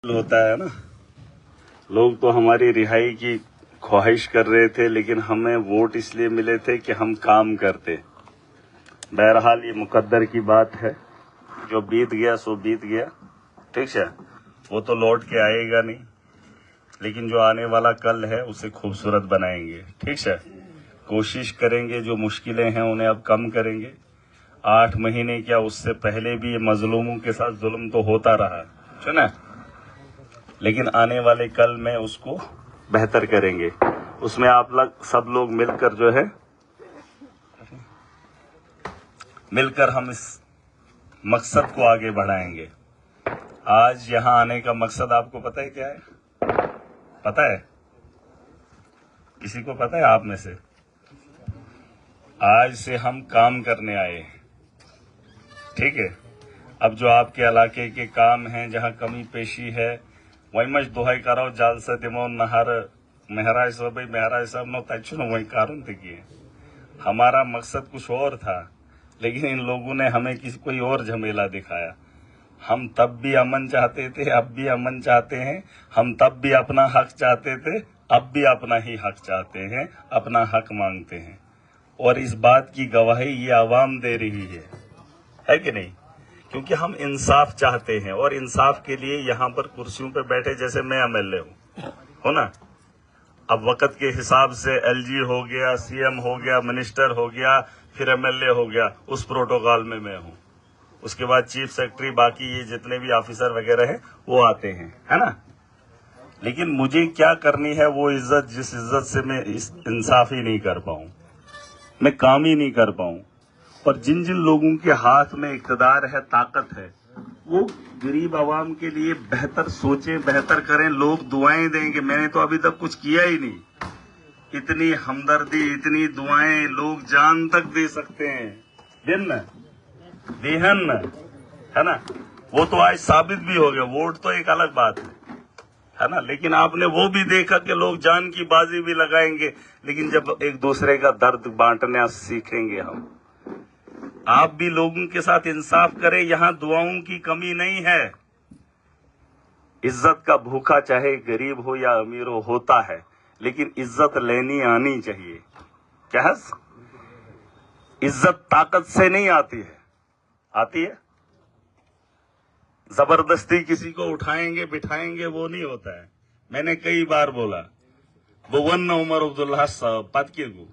होता है ना। लोग तो हमारी रिहाई की ख्वाहिश कर रहे थे, लेकिन हमें वोट इसलिए मिले थे कि हम काम करते। बहरहाल ये मुकद्दर की बात है, जो बीत गया सो बीत गया। ठीक है, वो तो लौट के आएगा नहीं, लेकिन जो आने वाला कल है उसे खूबसूरत बनाएंगे। ठीक है, कोशिश करेंगे, जो मुश्किलें हैं उन्हें अब कम करेंगे। 8 महीने क्या, उससे पहले भी ये मजलूमों के साथ जुल्म तो होता रहा, सुना, लेकिन आने वाले कल में उसको बेहतर करेंगे। उसमें आप लोग सब लोग मिलकर जो है, मिलकर हम इस मकसद को आगे बढ़ाएंगे। आज यहां आने का मकसद आपको पता है क्या है? पता है? किसी को पता है आप में से? आज से हम काम करने आए। ठीक है, अब जो आपके इलाके के काम हैं, जहां कमी पेशी है, वही मज दोहाई कराओ जाल से दिमो नहर महराज साहब नो तचनो वही कारण किए। हमारा मकसद कुछ और था, लेकिन इन लोगों ने हमें कोई और झमेला दिखाया। हम तब भी अमन चाहते थे, अब भी अमन चाहते हैं। हम तब भी अपना हक चाहते थे, अब भी अपना ही हक चाहते हैं, अपना हक मांगते हैं। और इस बात की गवाही ये आवाम दे रही है कि नहीं? क्योंकि हम इंसाफ चाहते हैं, और इंसाफ के लिए यहाँ पर कुर्सियों पर बैठे, जैसे मैं एमएलए हूँ ना। अब वक्त के हिसाब से एलजी हो गया, सीएम हो गया, मिनिस्टर हो गया, फिर एमएलए हो गया, उस प्रोटोकॉल में मैं हूँ। उसके बाद चीफ सेक्रेटरी, बाकी ये जितने भी ऑफिसर वगैरह हैं वो आते हैं, है ना। लेकिन मुझे क्या करनी है वो इज्जत, जिस इज्जत से मैं इंसाफ ही नहीं कर पाऊं, मैं काम ही नहीं कर पाऊं। और जिन जिन लोगों के हाथ में इक़्तिदार है, ताकत है, वो गरीब आवाम के लिए बेहतर सोचें, बेहतर करें। लोग दुआएं देंगे। मैंने तो अभी तक कुछ किया ही नहीं। इतनी हमदर्दी, इतनी दुआएं लोग जान तक दे सकते हैं। दिन देहन, है ना, वो तो आज साबित भी हो गया। वोट तो एक अलग बात है ना, लेकिन आपने वो भी देखा कि लोग जान की बाजी भी लगाएंगे। लेकिन जब एक दूसरे का दर्द बांटना सीखेंगे हम, आप भी लोगों के साथ इंसाफ करें। यहां दुआओं की कमी नहीं है। इज्जत का भूखा चाहे गरीब हो या अमीर हो, होता है, लेकिन इज्जत लेनी आनी चाहिए। क्या है? इज्जत ताकत से नहीं आती है, आती है जबरदस्ती। किसी को उठाएंगे बिठाएंगे वो नहीं होता है। मैंने कई बार बोला, बुवन उमर अब्दुल्ला साहब पद के गु,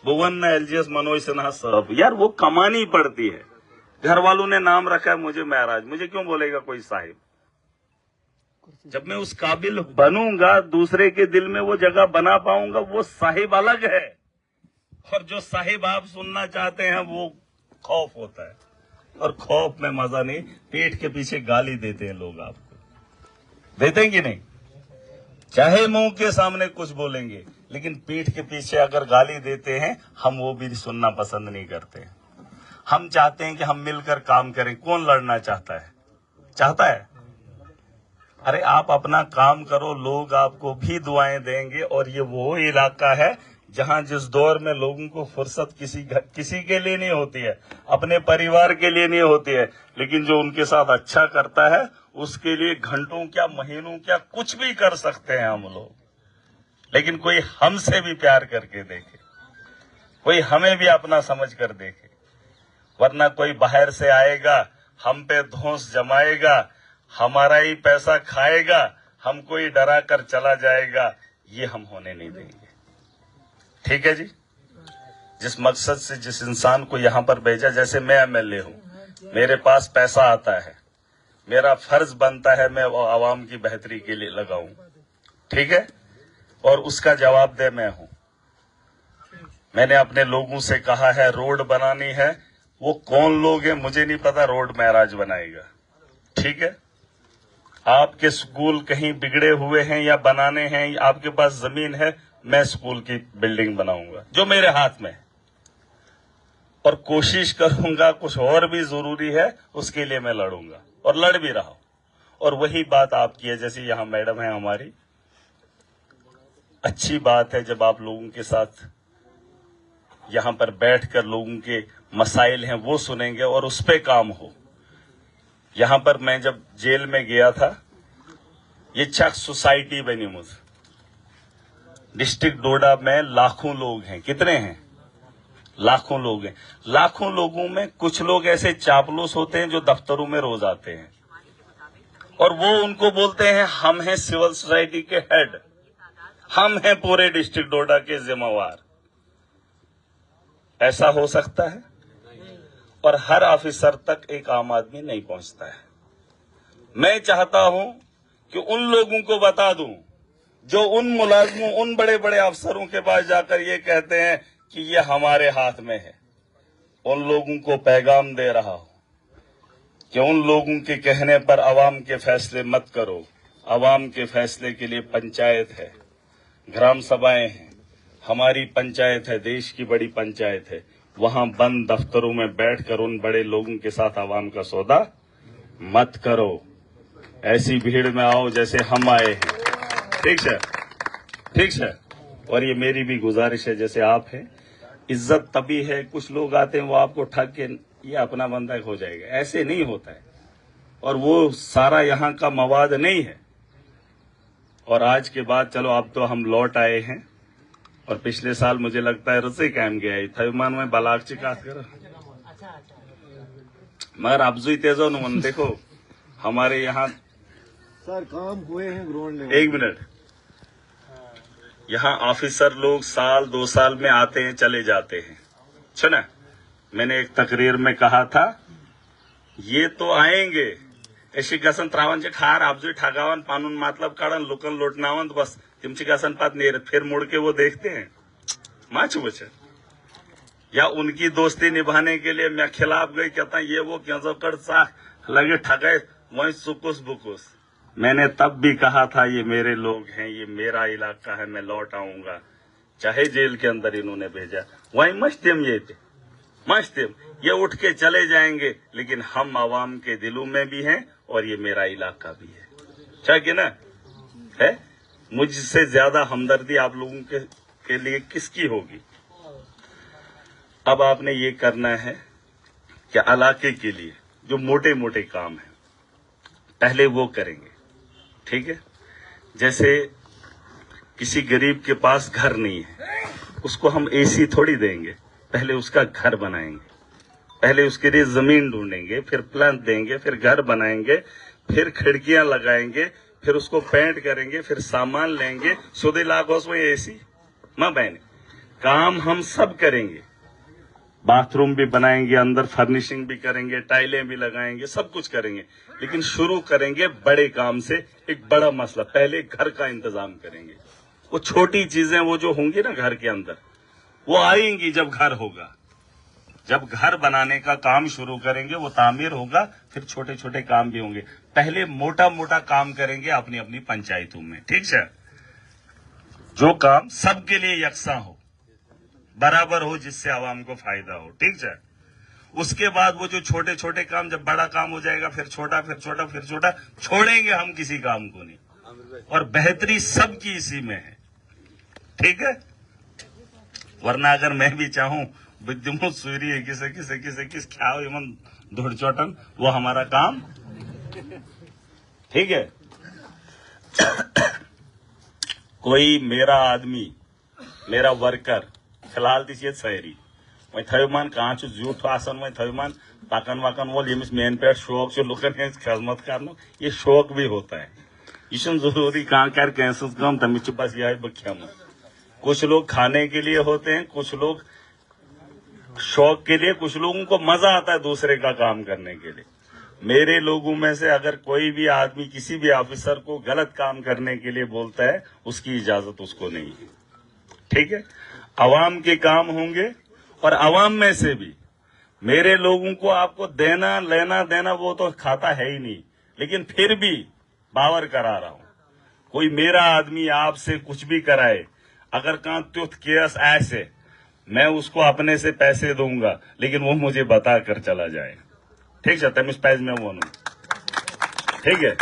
बुवन एलजीएस मनोज सिन्हा साहब, यार वो कमानी पड़ती है। घर वालों ने नाम रखा है मुझे महराज, मुझे क्यों बोलेगा कोई साहिब? जब मैं उस काबिल बनूंगा, दूसरे के दिल में वो जगह बना पाऊंगा, वो साहिब अलग है। और जो साहिब आप सुनना चाहते हैं वो खौफ होता है, और खौफ में मजा नहीं। पेट के पीछे गाली देते हैं लोग, आपको देते हैं कि नहीं? चाहे मुंह के सामने कुछ बोलेंगे, लेकिन पीठ के पीछे अगर गाली देते हैं, हम वो भी सुनना पसंद नहीं करते। हम चाहते हैं कि हम मिलकर काम करें। कौन लड़ना चाहता है? चाहता है? अरे आप अपना काम करो, लोग आपको भी दुआएं देंगे। और ये वो इलाका है जहां जिस दौर में लोगों को फुर्सत किसी के लिए नहीं होती है, अपने परिवार के लिए नहीं होती है, लेकिन जो उनके साथ अच्छा करता है उसके लिए घंटों क्या, महीनों क्या, कुछ भी कर सकते हैं हम लोग। लेकिन कोई हमसे भी प्यार करके देखे, कोई हमें भी अपना समझ कर देखे। वरना कोई बाहर से आएगा, हम पे धौंस जमाएगा, हमारा ही पैसा खाएगा, हमको ही डरा कर चला जाएगा। ये हम होने नहीं देंगे। ठीक है जी? जिस मकसद से जिस इंसान को यहां पर भेजा, जैसे मैं एमएलए हूं, मेरे पास पैसा आता है, मेरा फर्ज बनता है मैं आवाम की बेहतरी के लिए लगाऊं। ठीक है? और उसका जवाबदेह मैं हूं। मैंने अपने लोगों से कहा है, रोड बनानी है। वो कौन लोग हैं मुझे नहीं पता, रोड महराज बनाएगा। ठीक है? आपके स्कूल कहीं बिगड़े हुए हैं या बनाने हैं, आपके पास जमीन है, मैं स्कूल की बिल्डिंग बनाऊंगा जो मेरे हाथ में है। और कोशिश करूंगा, कुछ और भी जरूरी है उसके लिए मैं लड़ूंगा, और लड़ भी रहा हूं। और वही बात आपकी है, जैसे यहां मैडम है हमारी। अच्छी बात है जब आप लोगों के साथ यहां पर बैठकर लोगों के मसाइल हैं वो सुनेंगे और उस पे काम हो। यहां पर मैं जब जेल में गया था ये चक सोसाइटी बनी मुझे। डिस्ट्रिक्ट डोडा में लाखों लोग हैं। कितने हैं? लाखों लोग हैं। लाखों लोगों में कुछ लोग ऐसे चापलूस होते हैं जो दफ्तरों में रोज आते हैं और वो उनको बोलते हैं हम हैं सिविल सोसाइटी के हेड, हम हैं पूरे डिस्ट्रिक्ट डोडा के जिम्मेवार। ऐसा हो सकता है? और हर ऑफिसर तक एक आम आदमी नहीं पहुंचता है। मैं चाहता हूं कि उन लोगों को बता दूं जो उन मुलाजिमों, उन बड़े बड़े अफसरों के पास जाकर ये कहते हैं कि ये हमारे हाथ में है। उन लोगों को पैगाम दे रहा हूं कि उन लोगों के कहने पर अवाम के फैसले मत करो। अवाम के फैसले के लिए पंचायत है, ग्राम सभाएं हैं, हमारी पंचायत है, देश की बड़ी पंचायत है। वहां बंद दफ्तरों में बैठकर उन बड़े लोगों के साथ अवाम का सौदा मत करो। ऐसी भीड़ में आओ जैसे हम आए हैं। ठीक है? ठीक है। और ये मेरी भी गुजारिश है, जैसे आप हैं, इज्जत तभी है, कुछ लोग आते हैं वो आपको ठग के ये अपना बंदा हो जाएगा, ऐसे नहीं होता है। और वो सारा यहाँ का मवाद नहीं है। और आज के बाद चलो अब तो हम लौट आए हैं और पिछले साल मुझे लगता है रसी कायम गया था मान में बलागची काट कर मगर अफजुई तेजो न देखो हमारे यहाँ सर काम हुए हैं ग्राउंड में। एक मिनट, यहाँ ऑफिसर लोग साल 2 साल में आते हैं चले जाते हैं। सुना, मैंने एक तकरीर में कहा था ये तो आएंगे ऐसी गसन त्रावन ठार अफजुई ठगावन पानुन मतलब काड़न लुकन लोटनावन तो बस तिमची गसन पात नहीं, फिर मुड़ के वो देखते हैं माच बचे या उनकी दोस्ती निभाने के लिए मैं खिलाफ गई, कहता ये वो क्यों कर सा लगे ठगे वही सुकुस बुकुस। मैंने तब भी कहा था ये मेरे लोग हैं, ये मेरा इलाका है, मैं लौट आऊंगा, चाहे जेल के अंदर इन्होंने भेजा। वही मस्तिम ये थे, मस्तिम ये उठ के चले जाएंगे, लेकिन हम आवाम के दिलों में भी हैं और ये मेरा इलाका भी है। चाहिए ना है? मुझसे ज्यादा हमदर्दी आप लोगों के लिए किसकी होगी? अब आपने ये करना है कि इलाके के लिए जो मोटे मोटे काम है पहले वो करेंगे। ठीक है? जैसे किसी गरीब के पास घर नहीं है, उसको हम एसी थोड़ी देंगे, पहले उसका घर बनाएंगे, पहले उसके लिए जमीन ढूंढेंगे, फिर प्लान देंगे, फिर घर बनाएंगे, फिर खिड़कियां लगाएंगे, फिर उसको पेंट करेंगे, फिर सामान लेंगे, सुधे लाख उसमें एसी मां बहने काम हम सब करेंगे। बाथरूम भी बनाएंगे, अंदर फर्निशिंग भी करेंगे, टाइलें भी लगाएंगे, सब कुछ करेंगे, लेकिन शुरू करेंगे बड़े काम से। एक बड़ा मसला, पहले घर का इंतजाम करेंगे। वो छोटी चीजें वो जो होंगी ना घर के अंदर, वो आएंगी जब घर होगा। जब घर बनाने का काम शुरू करेंगे वो तामीर होगा, फिर छोटे छोटे काम भी होंगे। पहले मोटा मोटा काम करेंगे अपनी अपनी पंचायतों में। ठीक है? जो काम सबके लिए यकसा हो, बराबर हो, जिससे आवाम को फायदा हो। ठीक है? उसके बाद वो जो छोटे छोटे काम, जब बड़ा काम हो जाएगा फिर छोटा, फिर छोटा, फिर छोटा, छोड़ेंगे हम किसी काम को नहीं। और बेहतरी सबकी इसी में है। ठीक है? वरना अगर मैं भी चाहूं विद्युमत सूरी है किस ख्याल इमन धुड़ चोटन, वो हमारा काम। ठीक है? कोई मेरा आदमी, मेरा वर्कर फिलहाल दिस ये शहरी वही थयोमान कहाँ जूठ आसन वही थयोमान पाकन वाकन वो यमिस मेन पेट शौक से लुकन खिदमत करना, ये शौक भी होता है। ये जरूरी कहाँ कर कैंसर कम तमिच बस यह बख्या में। कुछ लोग खाने के लिए होते हैं, कुछ लोग शौक के लिए, कुछ लोगों को मजा आता है दूसरे का काम करने के लिए। मेरे लोगों में से अगर कोई भी आदमी किसी भी ऑफिसर को गलत काम करने के लिए बोलता है, उसकी इजाजत उसको नहीं है। ठीक है? अवाम के काम होंगे और अवाम में से भी मेरे लोगों को आपको देना लेना देना वो तो खाता है ही नहीं, लेकिन फिर भी बावर करा रहा हूं, कोई मेरा आदमी आपसे कुछ भी कराए, अगर कहां तुथ केस ऐसे, मैं उसको अपने से पैसे दूंगा, लेकिन वो मुझे बता कर चला जाए। ठीक है? तमिस पैज में वो नहीं। ठीक है?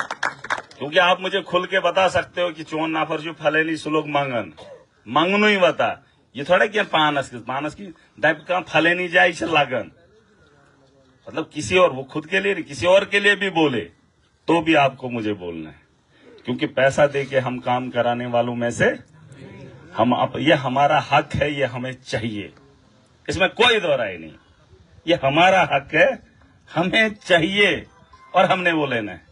क्योंकि आप मुझे खुल के बता सकते हो कि चोन नाफर जो फलेनी सुलोग मांगनो ही बता, ये थोड़ा क्या पानस की दाप का फले नहीं जाए इसे लागन, मतलब किसी और, वो खुद के लिए नहीं किसी और के लिए भी बोले तो भी आपको मुझे बोलना है क्योंकि पैसा दे के हम काम कराने वालों में से ये हमारा हक है, ये हमें चाहिए, इसमें कोई दो राय नहीं। ये हमारा हक है, हमें चाहिए और हमने वो लेना है।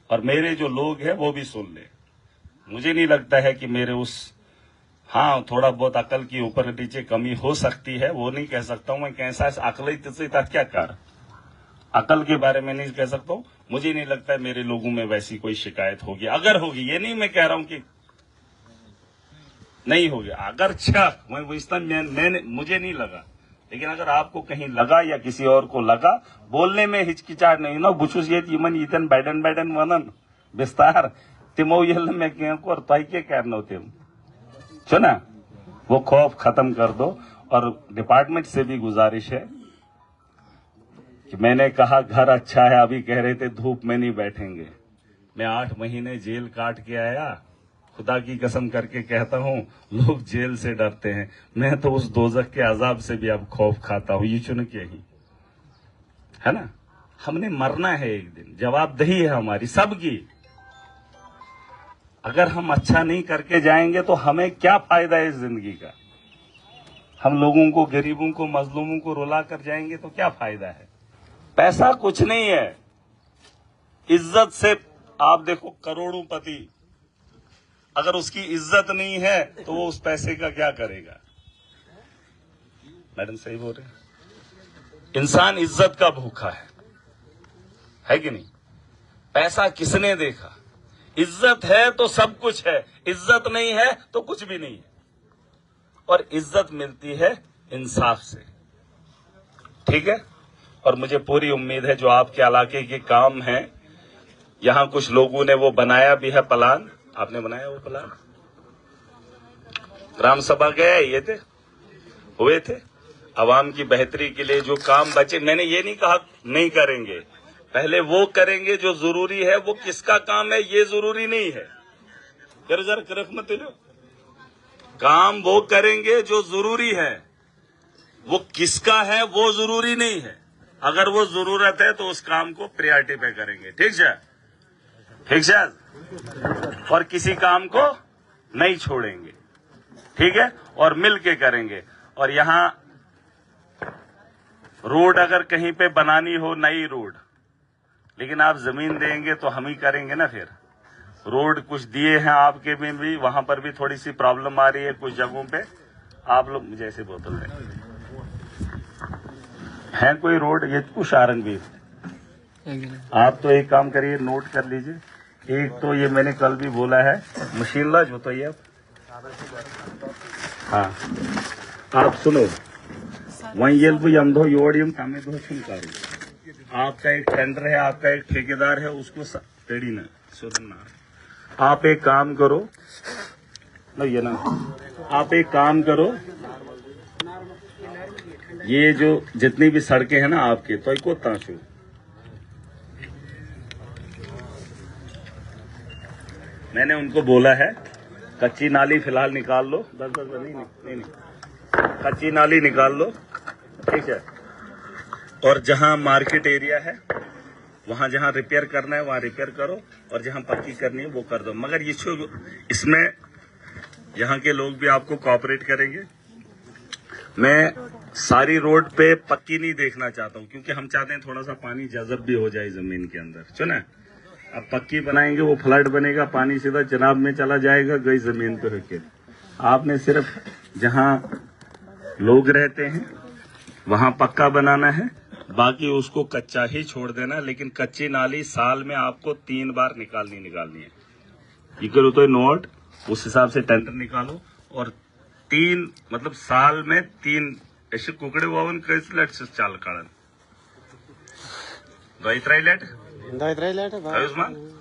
और मेरे जो लोग हैं वो भी सुन ले। मुझे नहीं लगता है कि मेरे हाँ थोड़ा बहुत अकल की ऊपर नीचे कमी हो सकती है, वो नहीं कह सकता हूं मैं। कैसा अकल क्या कर अकल के बारे में नहीं कह सकता हूं। मुझे नहीं लगता है मेरे लोगों में वैसी कोई शिकायत होगी। अगर होगी, ये नहीं मैं कह रहा हूं कि नहीं होगी, अगर मैंने मुझे नहीं लगा, लेकिन अगर आपको कहीं लगा या किसी और को लगा, बोलने में हिचकिचाहट नहीं ना। बुछुस ये इमन इतन बैडन वनन विस्तार तिमो ये मैं और ताई के कहना तिम ना, वो खौफ खत्म कर दो। और डिपार्टमेंट से भी गुजारिश है कि मैंने कहा घर अच्छा है, अभी कह रहे थे धूप में नहीं बैठेंगे। मैं 8 महीने जेल काट के आया, खुदा की कसम करके कहता हूं, लोग जेल से डरते हैं, मैं तो उस दोजख के अजाब से भी अब खौफ खाता हूं। ये चुन के ही है ना, हमने मरना है एक दिन, जवाबदेही है हमारी सबकी। अगर हम अच्छा नहीं करके जाएंगे तो हमें क्या फायदा है इस जिंदगी का। हम लोगों को, गरीबों को, मजलूमों को रुला कर जाएंगे तो क्या फायदा है। पैसा कुछ नहीं है, इज्जत से आप देखो करोड़ों पति, अगर उसकी इज्जत नहीं है तो वो उस पैसे का क्या करेगा। मैडम सही बोल रहे हैं। इंसान इज्जत का भूखा है कि नहीं। पैसा किसने देखा, इज्जत है तो सब कुछ है, इज्जत नहीं है तो कुछ भी नहीं है। और इज्जत मिलती है इंसाफ से, ठीक है। और मुझे पूरी उम्मीद है जो आपके इलाके के काम है, यहां कुछ लोगों ने वो बनाया भी है प्लान। आपने बनाया वो प्लान, ग्राम सभा गए हुए थे आवाम की बेहतरी के लिए जो काम बचे। मैंने ये नहीं कहा नहीं करेंगे, पहले वो करेंगे जो जरूरी है। वो किसका काम है ये जरूरी नहीं है, जरा मत लो। काम वो करेंगे जो जरूरी है, वो किसका है वो जरूरी नहीं है। अगर वो जरूरत है तो उस काम को प्रायोरिटी पे करेंगे, ठीक है, ठीक है। और किसी काम को नहीं छोड़ेंगे, ठीक है, और मिल के करेंगे। और यहां रोड अगर कहीं पे बनानी हो, नई रोड, लेकिन आप जमीन देंगे तो हम ही करेंगे ना। फिर रोड कुछ दिए हैं आपके में भी, वहां पर भी थोड़ी सी प्रॉब्लम आ रही है कुछ जगहों पे। आप लोग मुझे ऐसे बोतल दें है कोई रोड, ये कुछ आरंग भी। आप तो एक काम करिए, नोट कर लीजिए। एक तो ये मैंने कल भी बोला है, मशीन लाज बताइए आप। हाँ आप सुनो, वही ये यमधो योड़ियम कामे दो सुनकारू। आपका एक टेंडर है, आपका एक ठेकेदार है, उसको पेड़ी ना सुनना। आप एक काम करो ये ना, आप एक काम करो, ये जो जितनी भी सड़कें हैं ना आपके, तो को ताशु मैंने उनको बोला है कच्ची नाली फिलहाल निकाल लो। बस नहीं, कच्ची नाली निकाल लो, ठीक है। और जहां मार्केट एरिया है, वहां जहां रिपेयर करना है वहां रिपेयर करो, और जहां पक्की करनी है वो कर दो। मगर ये इसमें यहाँ के लोग भी आपको कोऑपरेट करेंगे। मैं सारी रोड पे पक्की नहीं देखना चाहता हूँ, क्योंकि हम चाहते हैं थोड़ा सा पानी जज़ब भी हो जाए जमीन के अंदर, सुना। अब पक्की बनाएंगे वो फ्लड बनेगा, पानी सीधा चनाब में चला जाएगा, गई जमीन पे होके। आपने सिर्फ जहां लोग रहते हैं वहां पक्का बनाना है, बाकी उसको कच्चा ही छोड़ देना। लेकिन कच्ची नाली साल में आपको 3 बार निकालनी है। ये करो तो नोट, उस हिसाब से टेंडर निकालो। और 3 मतलब साल में 3 ऐसे कुकड़े वावन कैसे लेट से चाल काड़न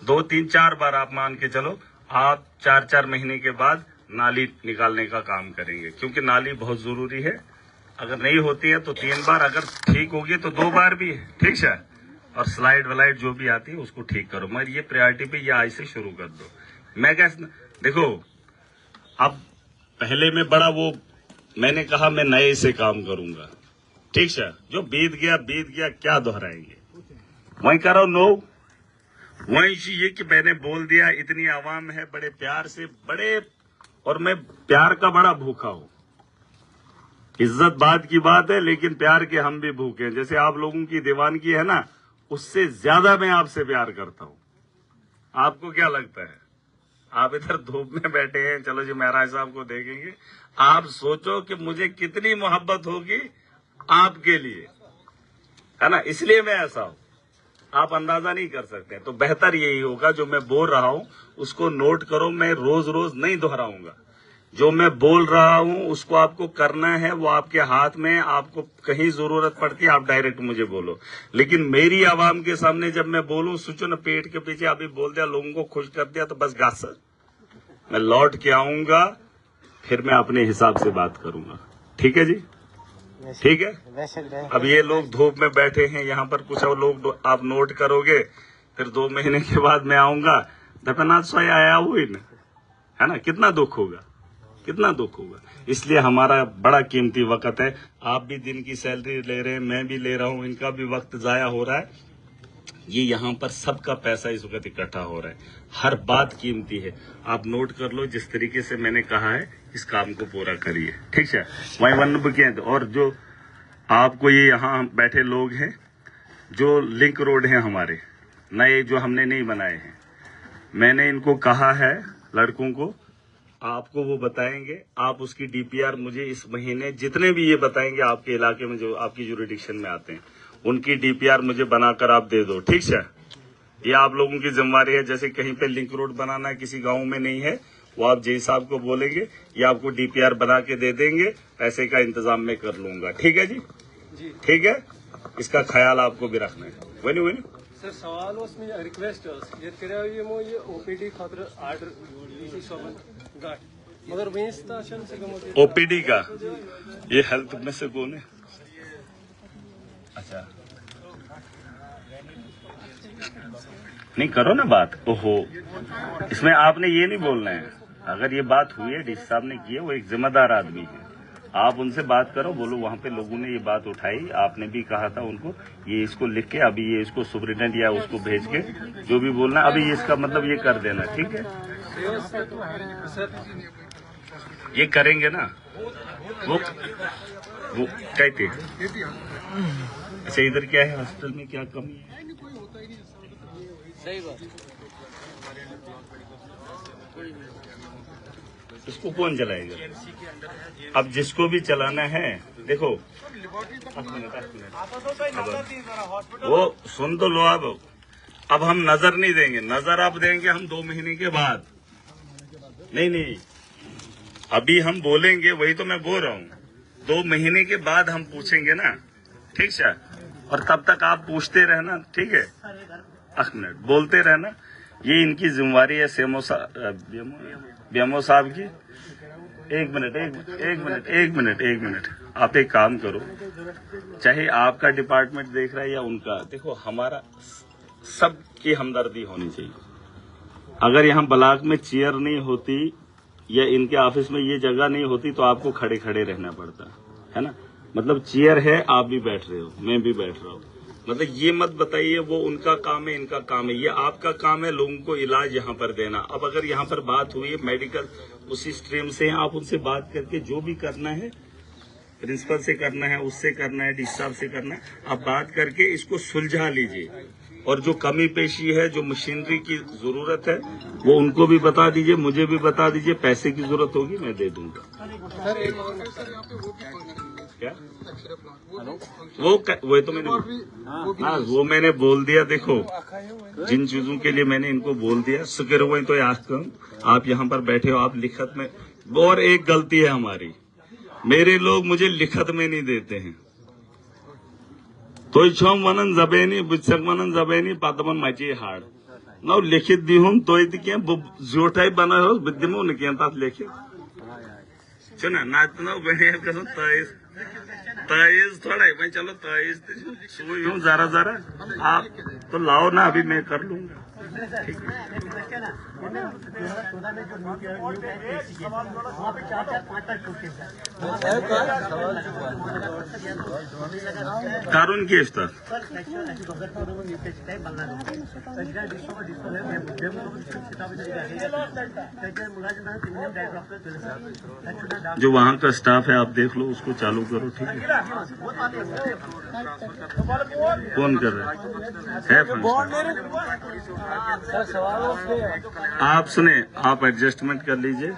2, 3, 4 बार आप मान के चलो। आप 4 महीने के बाद नाली निकालने का काम करेंगे, क्योंकि नाली बहुत जरूरी है। अगर नहीं होती है तो 3 बार, अगर ठीक होगी तो 2 बार भी है, ठीक है। और स्लाइड वलाइड जो भी आती है उसको ठीक करो, मगर ये प्रायोरिटी पे ये आज से शुरू कर दो। मैं क्या देखो, अब पहले में बड़ा वो मैंने कहा मैं नए से काम करूंगा, ठीक है। जो बीत गया क्या दोहराएंगे। वहीं करो नो, वही ये कि मैंने बोल दिया, इतनी आवाम है, बड़े प्यार से, बड़े, और मैं प्यार का बड़ा भूखा हूँ। इज्जत बाद की बात है, लेकिन प्यार के हम भी भूखे हैं। जैसे आप लोगों की दीवानगी है ना, उससे ज्यादा मैं आपसे प्यार करता हूँ। आपको क्या लगता है? आप इधर धूप में बैठे हैं, चलो जी महाराज साहब को देखेंगे। आप सोचो कि मुझे कितनी मोहब्बत होगी आपके लिए, है ना? इसलिए मैं ऐसा हूं, आप अंदाजा नहीं कर सकते। तो बेहतर यही होगा, जो मैं बोल रहा हूं उसको नोट करो। मैं रोज रोज नहीं दोहराऊंगा। जो मैं बोल रहा हूं उसको आपको करना है, वो आपके हाथ में। आपको कहीं जरूरत पड़ती है आप डायरेक्ट मुझे बोलो, लेकिन मेरी आवाम के सामने जब मैं बोलूं, सोचो ना, पेट के पीछे अभी बोल दिया, लोगों को खुश कर दिया, तो बस गास मैं लौट के आऊंगा, फिर मैं अपने हिसाब से बात करूंगा। ठीक है जी, ठीक है। अब ये लोग धूप में बैठे हैं यहाँ पर, कुछ और लोग आप नोट करोगे, फिर 2 महीने के बाद मैं आऊंगा, दफनाथ सोया आया हुई न, है ना? कितना दुख होगा, कितना दुख होगा। इसलिए हमारा बड़ा कीमती वक्त है। आप भी दिन की सैलरी ले रहे हैं, मैं भी ले रहा हूँ, इनका भी वक्त जाया हो रहा है। ये यहाँ पर सबका पैसा इस वक्त इकट्ठा हो रहा है, हर बात कीमती है। आप नोट कर लो, जिस तरीके से मैंने कहा है इस काम को पूरा करिए, ठीक है? वही वन के, और जो आपको ये यहाँ बैठे लोग हैं, जो लिंक रोड हैं हमारे नए, जो हमने नहीं बनाए हैं, मैंने इनको कहा है लड़कों को, आपको वो बताएंगे। आप उसकी डीपीआर मुझे इस महीने, जितने भी ये बताएंगे आपके इलाके में जो आपकी जुरिडिक्शन में आते हैं, उनकी डीपीआर मुझे बनाकर आप दे दो, ठीक है? ये आप लोगों की जिम्मेदारी है। जैसे कहीं पे लिंक रोड बनाना है, किसी गांव में नहीं है, वो आप जय साहब को बोलेंगे, ये आपको डीपीआर बना के दे देंगे, पैसे का इंतजाम मैं कर लूंगा। ठीक है जी? ठीक है, इसका ख्याल आपको भी रखना है। वही वही सर सवाल में रिक्वेस्ट ये ओपीडी खातर आर्डर गाट, मगर ओपीडी का ये हेल्थ में से कौन है? अच्छा, नहीं करो ना बात। ओहो, इसमें आपने ये नहीं बोलना है। अगर ये बात हुई है, डीसी साहब ने की है, वो एक जिम्मेदार आदमी है, आप उनसे बात करो, बोलो वहाँ पे लोगों ने ये बात उठाई, आपने भी कहा था उनको, ये इसको लिख के अभी ये इसको सुपरिटेंडेंट या उसको भेज के जो भी बोलना, अभी ये इसका मतलब ये कर देना, ठीक है? ये करेंगे ना, वो कहते। अच्छा, इधर क्या है, हॉस्पिटल में क्या कमी है? सही बात। इसको कौन चलाएगा? अब जिसको भी चलाना है, देखो, वो सुन तो लो। अब हम नजर नहीं देंगे, नजर अब देंगे हम 2 महीने के बाद। नहीं, अभी हम बोलेंगे, वही तो मैं बोल रहा हूँ, 2 महीने के बाद हम पूछेंगे ना, ठीक है? और तब तक आप पूछते रहना, ठीक है? 1 मिनट बोलते रहना। ये इनकी जिम्मेवारी है, बीएमओ साहब की। एक मिनट, आप एक काम करो, चाहे आपका डिपार्टमेंट देख रहा है या उनका, देखो हमारा सबकी हमदर्दी होनी चाहिए। अगर यहाँ ब्लॉक में चेयर नहीं होती या इनके ऑफिस में ये जगह नहीं होती, तो आपको खड़े खड़े रहना पड़ता है ना? मतलब चेयर है, आप भी बैठ रहे हो, मैं भी बैठ रहा हूँ, मतलब ये मत बताइए वो उनका काम है, इनका काम है। ये आपका काम है लोगों को इलाज यहाँ पर देना। अब अगर यहाँ पर बात हुई है, मेडिकल उसी स्ट्रीम से, आप उनसे बात करके जो भी करना है, प्रिंसिपल से करना है, उससे करना है, डीसी साहब से करना है, आप बात करके इसको सुलझा लीजिए। और जो कमी पेशी है, जो मशीनरी की जरूरत है, वो उनको भी बता दीजिए, मुझे भी बता दीजिए। पैसे की जरूरत होगी मैं दे दूंगा। क्या वो तो मैंने, हाँ वो मैंने बोल दिया। देखो, जिन चीजों के लिए मैंने इनको बोल दिया, शुक्र हुआ तो याद करूँ। आप यहाँ पर बैठे हो, आप लिखत में, और एक गलती है हमारी, मेरे लोग मुझे लिखत में नहीं देते हैं। तो छम वनन जबेनी बुचक वनन जबेनी पातमन माची हाड़ नाउ लिखित दी हूं तो जोटाई बना हो विद्यमो न किया तात लिखित चुना नातना बने कसो ताइज थोड़ा है मैं, चलो ताइज सुई हूं जरा आप तो लाओ ना, अभी मैं कर लूंगा। 2014 में जो वहाँ पे 4-4-5 छूटे कारून की असतं जो वहाँ का स्टाफ है आप देख लो, उसको चालू करो, ठीक है। कौन कर रहा है सर सवाल आप सुने, आप एडजस्टमेंट कर लीजिए।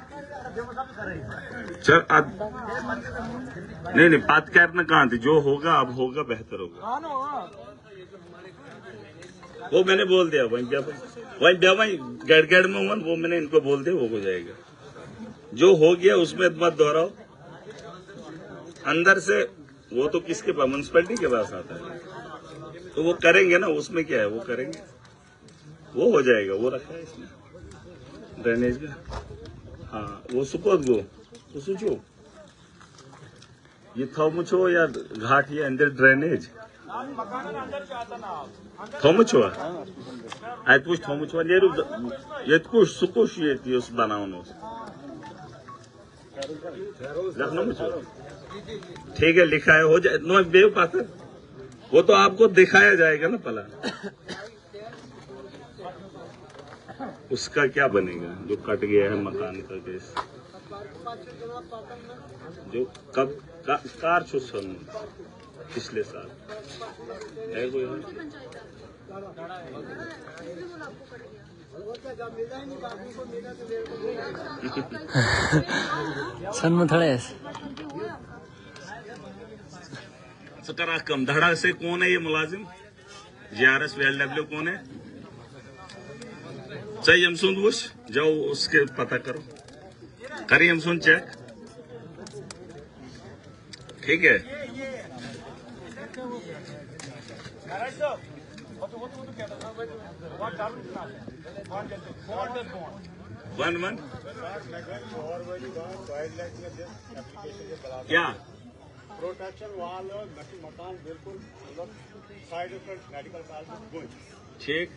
चल नहीं बात करना कहाँ थी, जो होगा अब होगा, बेहतर होगा। वो मैंने बोल दिया वहीं गड़गड़ में मन, वो मैंने इनको बोल दिया, वो हो जाएगा। जो हो गया उसमें मत दोहराओ। अंदर से वो तो किसके पास, म्यूनसिपैलिटी के पास आता है, तो वो करेंगे ना, उसमें क्या है, वो करेंगे, वो हो जाएगा। वो रखा है इसमें ड्रेनेज का, हाँ वो सुपोत गो तो सोचो ये थोमुचो या घाट या अंदर ड्रेनेज थोमुचो आज कुछ थोमुचो ये कुछ सुकुश ये उस बनाओ ठीक है, लिखा है, हो जाए नो बेव पास, वो तो आपको दिखाया जाएगा ना पला, उसका क्या बनेगा जो कट गया है मकान का केस, जो कब कार छुसन पिछले साल है कोई सकरा कम धड़ा से कौन है ये मुलाजिम, JRS VLW कौन है, चाहिए यमसुन वुश जाओ उसके पता करो, करिए यमसुन चेक, ठीक है। वन क्या प्रोटेक्शन वाल मकान बिल्कुल साइड मेडिकल कॉलेज ठीक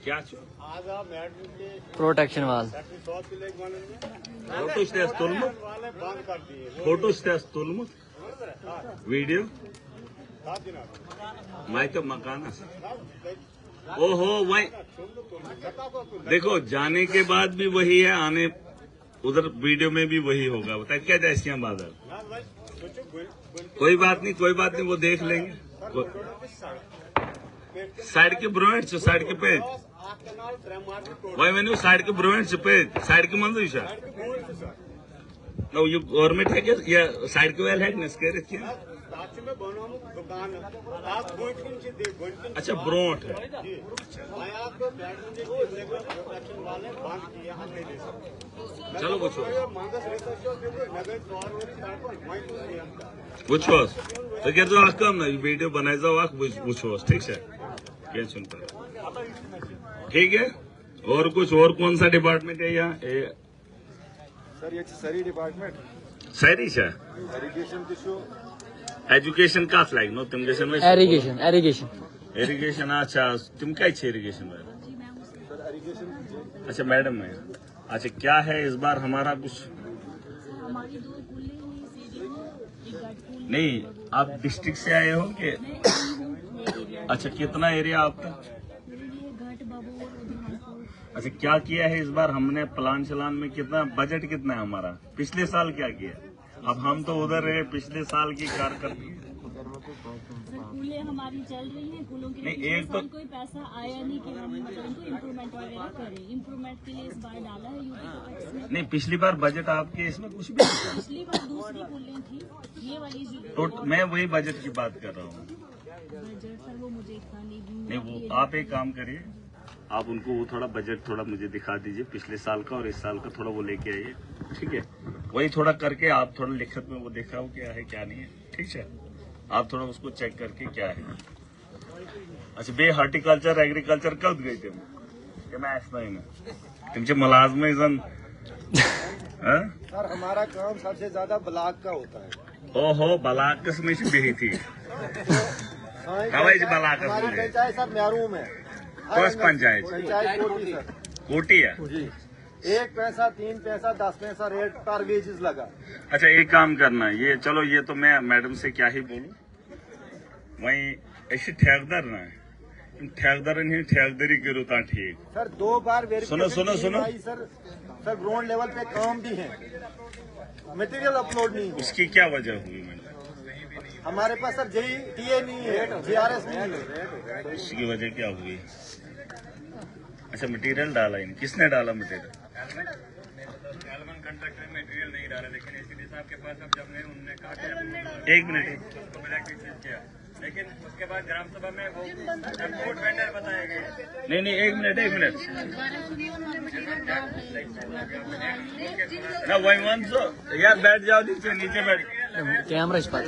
क्या आज आप प्रोटेक्शन वाल फोटो बंद कर दिए, फोटो वीडियो मैं तो मकान ओहो वही देखो, जाने के बाद भी वही है, आने उधर वीडियो में भी वही होगा। बताए क्या जैसियां बादल, कोई बात नहीं, वो देख लेंगे। साइड के ब्रोएंट साइड के पे वही मैंने साइड के ब्रोएंट पे साइड के मंजूर ये गवर्नमेंट है क्या या साइड के वेल है अच्छा ब्रोट है, चलो वो तो क्या तो कम ना वीडियो बनाए जाओ ठीक है, क्या सुनता ठीक है। और कुछ और कौन सा डिपार्टमेंट है यहाँ सर, ये सरी डिपार्टमेंट सरी छा एजुकेशन एजुकेशन का लाइक नो तुम जैसे में एरिगेशन अच्छा तुम क्या इरिगेशन में अच्छा मैडम है, अच्छा क्या है इस बार हमारा कुछ नहीं, आप डिस्ट्रिक्ट से आए हो कि अच्छा कितना एरिया आपका, अच्छा क्या किया है इस बार हमने प्लान चलान में, कितना बजट कितना है हमारा, पिछले साल क्या किया, अब हम तो उधर रहे पिछले साल की कारकर्दगी कूलें हमारी चल रही हैं, कूलों के लिए एक तो कोई पैसा आया नहीं कि हम इनको इम्प्रूवमेंट वगैरह करें, इम्प्रूवमेंट के लिए इस बार डाला है यूपी में। नहीं, पिछली बार बजट आपके इसमें कुछ भी नहीं था, पिछली बार दूसरी कूलें थी, ये वाली तो मैं वही बजट की बात कर रहा हूँ। बजट सर वो मुझे इतना नहीं, वो आप एक काम करिए, आप उनको वो थोड़ा बजट थोड़ा मुझे दिखा दीजिए पिछले साल का और इस साल का, थोड़ा वो लेके आइए, ठीक है। वही थोड़ा करके आप थोड़ा लिखत में वो दिखाओ क्या है क्या नहीं है, ठीक है। आप थोड़ा उसको चेक करके क्या है। अच्छा बे हॉर्टिकल्चर एग्रीकल्चर कब गए थे तुमचे मुलाजमे जन सर, हमारा काम सबसे ज्यादा ब्लॉक का होता है। ओहो ब्लॉक में से भी थी हवाई बला कर हमारी दूंगे। पंचायत सर मैरूम है। कौन पंचायत? पंचायत कोटी सर। कोटी है। जी 1 पैसा 3 पैसा 10 पैसा रेट पर वेजेस लगा। अच्छा एक काम करना, ये चलो ये तो मैं मैडम से क्या ही बोलूं, वही ऐसे ठेकेदार ना है, ठेकेदार नहीं ठेकेदारी करो ता ठीक। सर 2 बार सुनो सुनो सुनो, सर ग्राउंड लेवल पे काम भी है, मटेरियल अपलोड नहीं हुआ। उसकी क्या वजह हुई? मैंने हमारे पास सर जेई टीए नहीं है, जीआरएस नहीं है। उसकी वजह क्या हुई? अच्छा मटेरियल डाला इन, किसने डाला मटेरियल? कंट्रैक्टर मटेरियल नहीं डाला, लेकिन एसीडी साहब के पास अब जब ने उन्होंने कहा एक मिनट उसको ब्लैक लिस्ट किया, लेकिन उसके बाद ग्राम सभा में वो एक्सपोर्ट वेंडर बताए गए। नहीं एक मिनट ना, वही वन सो यार बैठ जाओ, नीचे बैठ। कैमरा इस पास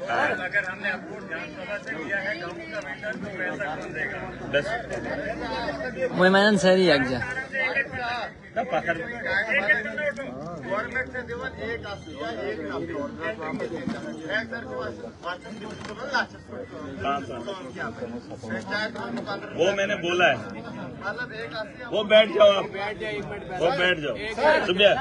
अगर हमने अप्रूव ग्राम सभा से किया है गाँव का वेंडर, तो पैसा कौन देगा? बस वही मैंने सही एक जा ना पकड़ गवर्नमेंट से देवल 1 आसिया 1 वो मैंने बोला है, मतलब 1 आसिया। वो बैठ जाओ आप, वो बैठ जाओ सुबह।